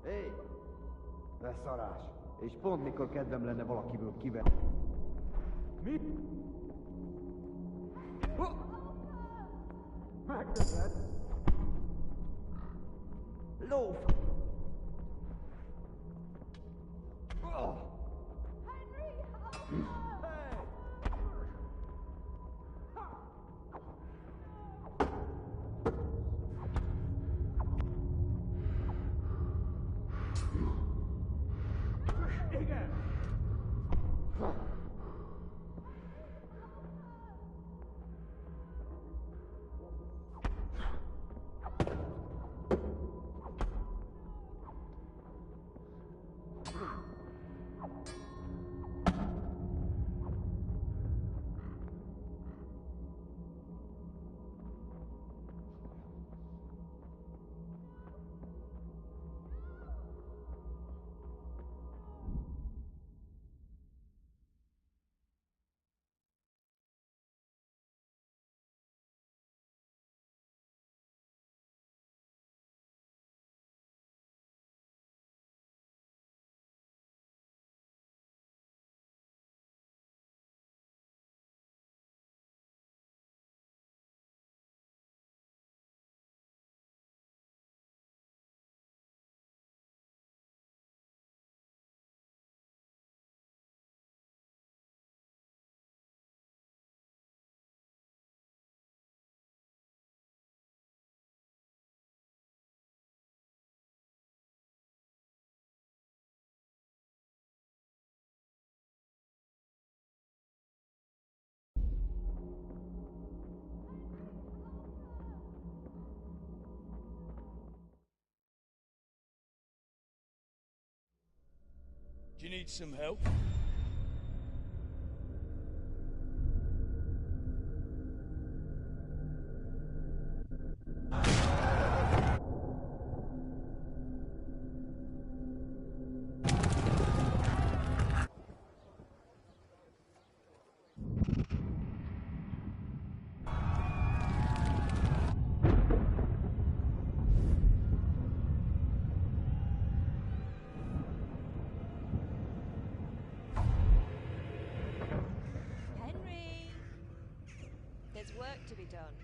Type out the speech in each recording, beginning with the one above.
Hé! Beszarás! És pont mikor kedvem lenne valakiből kivenni. Mi? Megteszed? Lóf! Henry, help! Igen! Do you need some help? Henry! There's work to be done.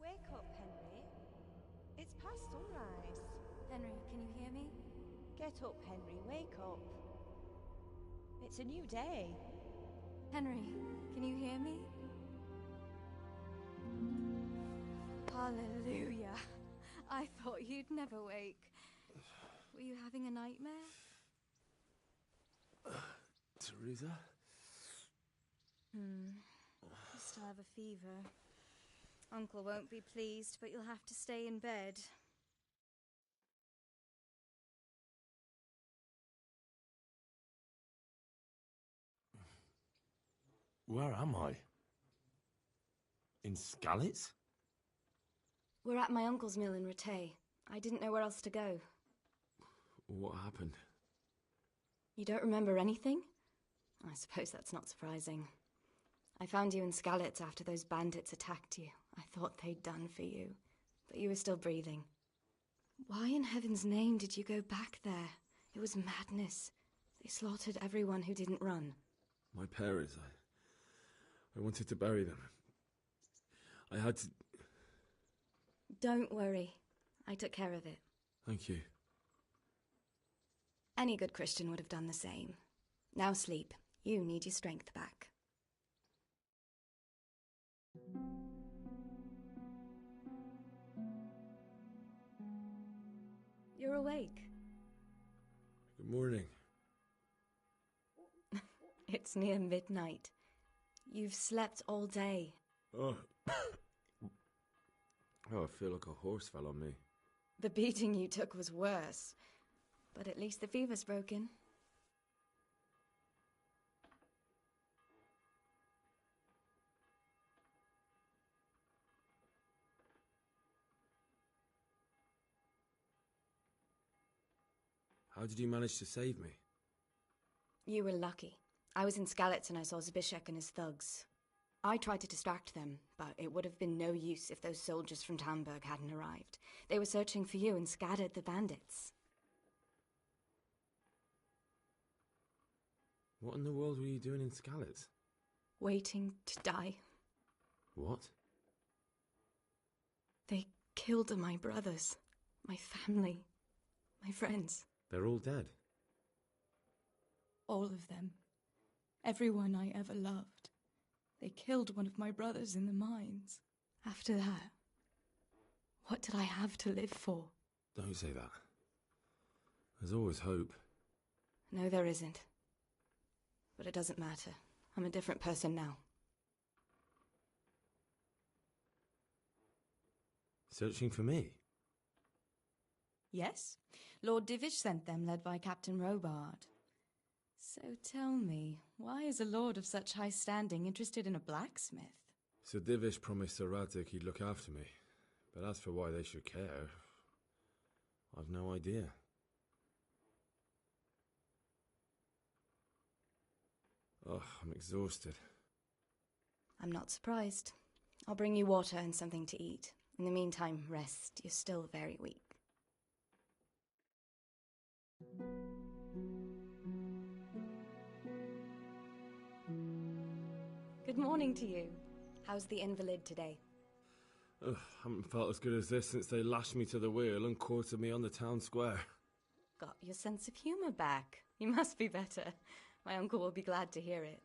Wake up, Henry. It's past sunrise. Henry, can you hear me? Get up, Henry. Wake up. It's a new day. Henry, can you hear me? Hallelujah. I thought you'd never wake. Were you having a nightmare? Teresa? You still have a fever. Uncle won't be pleased, but you'll have to stay in bed. Where am I? In Skalitz? We're at my uncle's mill in Rattay. I didn't know where else to go. What happened? You don't remember anything? I suppose that's not surprising. I found you in Skalitz after those bandits attacked you. I thought they'd done for you, but you were still breathing. Why in heaven's name did you go back there? It was madness. They slaughtered everyone who didn't run. My parents, I wanted to bury them. I had to... Don't worry. I took care of it. Thank you. Any good Christian would have done the same. Now sleep. You need your strength back. You're awake. Good morning. It's near midnight. You've slept all day. Oh. Oh, I feel like a horse fell on me. The beating you took was worse. But at least the fever's broken. How did you manage to save me? You were lucky. I was in Skalitz and I saw Zbyszek and his thugs. I tried to distract them, but it would have been no use if those soldiers from Tamburg hadn't arrived. They were searching for you and scattered the bandits. What in the world were you doing in Skalitz? Waiting to die. What? They killed my brothers, my family, my friends. They're all dead. All of them. Everyone I ever loved. They killed one of my brothers in the mines. After that, what did I have to live for? Don't say that. There's always hope. No, there isn't. But it doesn't matter. I'm a different person now. Searching for me? Yes. Lord Divish sent them, led by Captain Robard. So tell me, why is a lord of such high standing interested in a blacksmith? Sir Divish promised Sir Radzik he'd look after me. But as for why they should care, I've no idea. Oh, I'm exhausted. I'm not surprised. I'll bring you water and something to eat. In the meantime, rest. You're still very weak. Good morning to you. How's the invalid today? Ugh, haven't felt as good as this since they lashed me to the wheel and quartered me on the town square. Got your sense of humor back. You must be better. My uncle will be glad to hear it.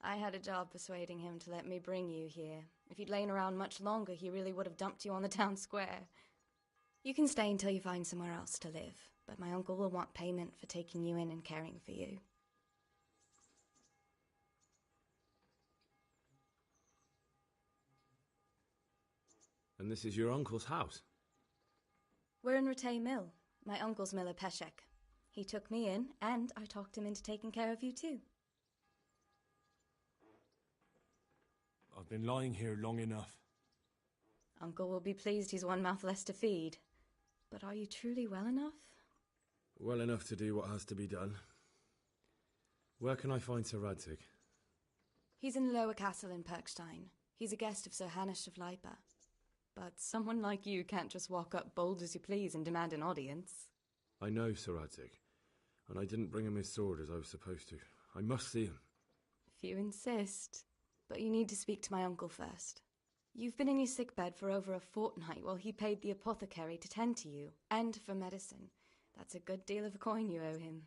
I had a job persuading him to let me bring you here. If you'd lain around much longer, he really would have dumped you on the town square. You can stay until you find somewhere else to live, but my uncle will want payment for taking you in and caring for you. And this is your uncle's house? We're in Ratay Mill, my uncle's mill at Peshek. He took me in, and I talked him into taking care of you too. I've been lying here long enough. Uncle will be pleased he's one mouth less to feed. But are you truly well enough? Well enough to do what has to be done. Where can I find Sir Radzik? He's in the lower castle in Perkstein. He's a guest of Sir Hanush of Leipa. But someone like you can't just walk up bold as you please and demand an audience. I know Sir Radzik, and I didn't bring him his sword as I was supposed to. I must see him. If you insist. But you need to speak to my uncle first. You've been in your sickbed for over a fortnight while he paid the apothecary to tend to you, and for medicine. That's a good deal of coin you owe him.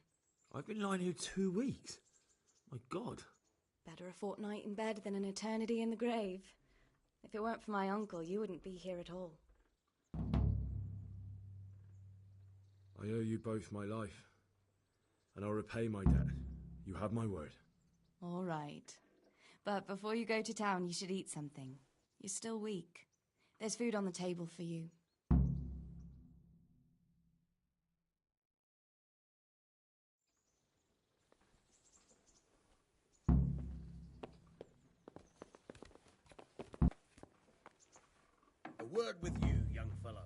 I've been lying here 2 weeks. My God. Better a fortnight in bed than an eternity in the grave. If it weren't for my uncle, you wouldn't be here at all. I owe you both my life, and I'll repay my debt. You have my word. All right. But before you go to town, you should eat something. You're still weak. There's food on the table for you. A word with you, young fellow.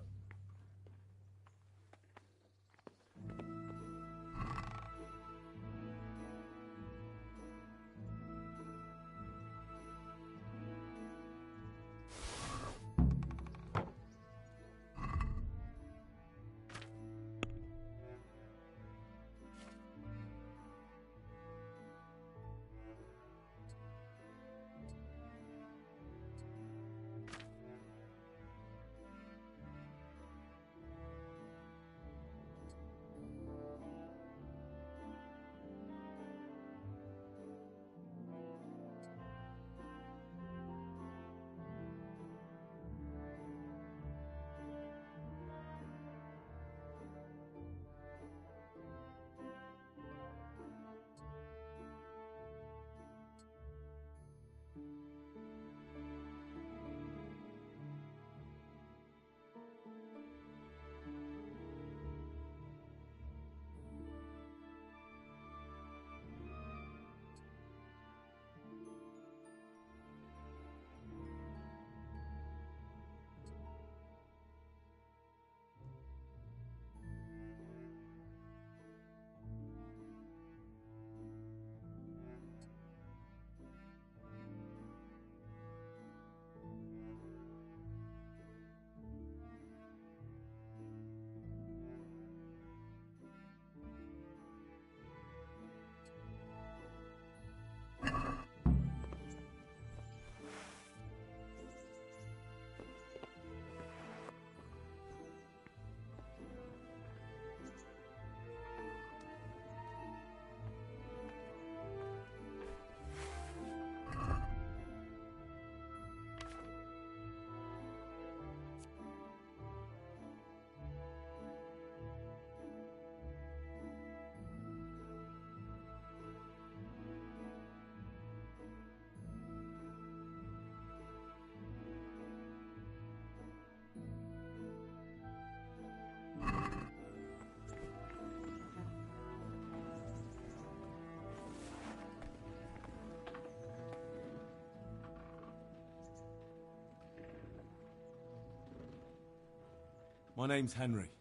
My name's Henry.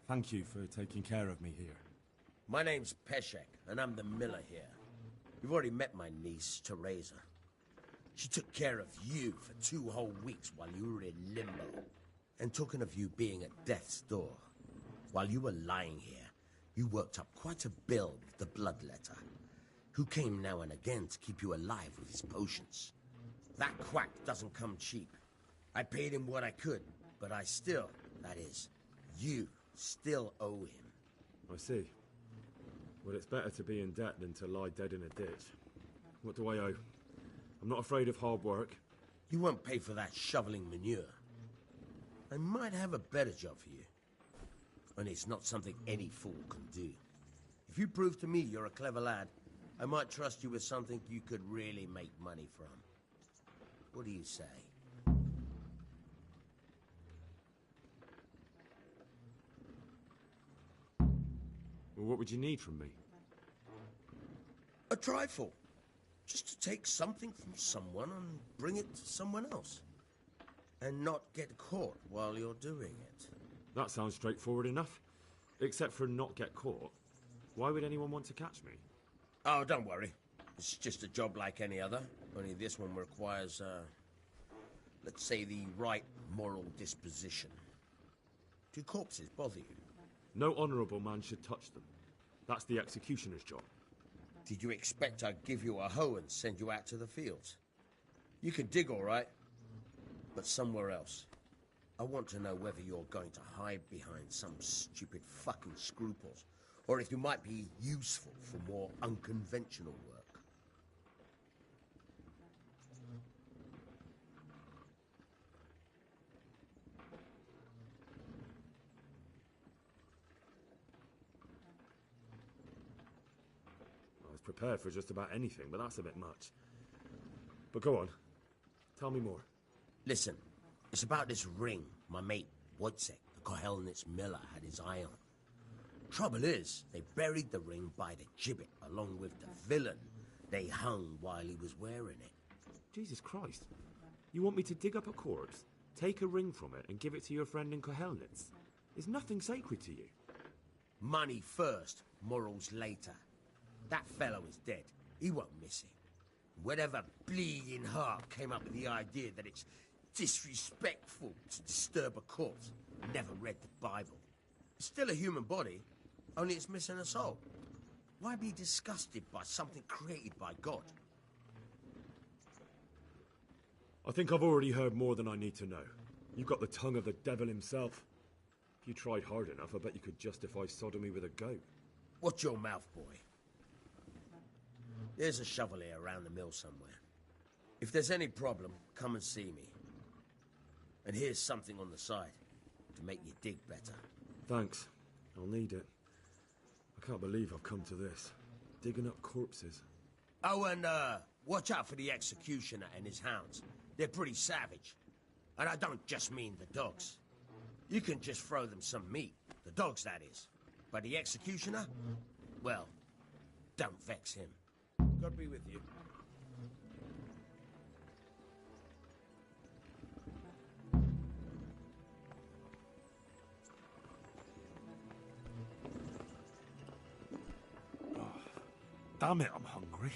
Thank you for taking care of me here. My name's Peshek, and I'm the miller here. You've already met my niece, Teresa. She took care of you for 2 whole weeks while you were in limbo. And talking of you being at death's door, while you were lying here, you worked up quite a bill with the bloodletter, who came now and again to keep you alive with his potions. That quack doesn't come cheap. I paid him what I could, but I still, that is, you still owe him. I see. Well, it's better to be in debt than to lie dead in a ditch. What do I owe? I'm not afraid of hard work. You won't pay for that shoveling manure. I might have a better job for you. And it's not something any fool can do. If you prove to me you're a clever lad, I might trust you with something you could really make money from. What do you say? Well, what would you need from me? A trifle. Just to take something from someone and bring it to someone else. And not get caught while you're doing it. That sounds straightforward enough. Except for not get caught. Why would anyone want to catch me? Oh, don't worry. It's just a job like any other. Only this one requires, let's say, the right moral disposition. Do corpses bother you? No honourable man should touch them. That's the executioner's job. Did you expect I'd give you a hoe and send you out to the fields? You can dig all right, but somewhere else. I want to know whether you're going to hide behind some stupid fucking scruples, or if you might be useful for more unconventional work. I was prepared for just about anything, but that's a bit much. But go on. Tell me more. Listen, it's about this ring my mate Wojciech, the Kohelnitz miller, had his eye on. Trouble is, they buried the ring by the gibbet along with the villain they hung while he was wearing it. Jesus Christ. You want me to dig up a corpse, take a ring from it, and give it to your friend in Kohelnitz? Is nothing sacred to you? Money first, morals later. That fellow is dead. He won't miss it. Whatever bleeding heart came up with the idea that it's disrespectful to disturb a corpse never read the Bible. It's still a human body, only it's missing a soul. Why be disgusted by something created by God? I think I've already heard more than I need to know. You've got the tongue of the devil himself. If you tried hard enough, I bet you could justify sodomy with a goat. Watch your mouth, boy. There's a shovel here around the mill somewhere. If there's any problem, come and see me. And here's something on the side to make you dig better. Thanks. I'll need it. I can't believe I've come to this. Digging up corpses. Oh, and watch out for the executioner and his hounds. They're pretty savage. And I don't just mean the dogs. You can just throw them some meat. The dogs, that is. But the executioner? Well, don't vex him. God be with you. Damn it, I'm hungry.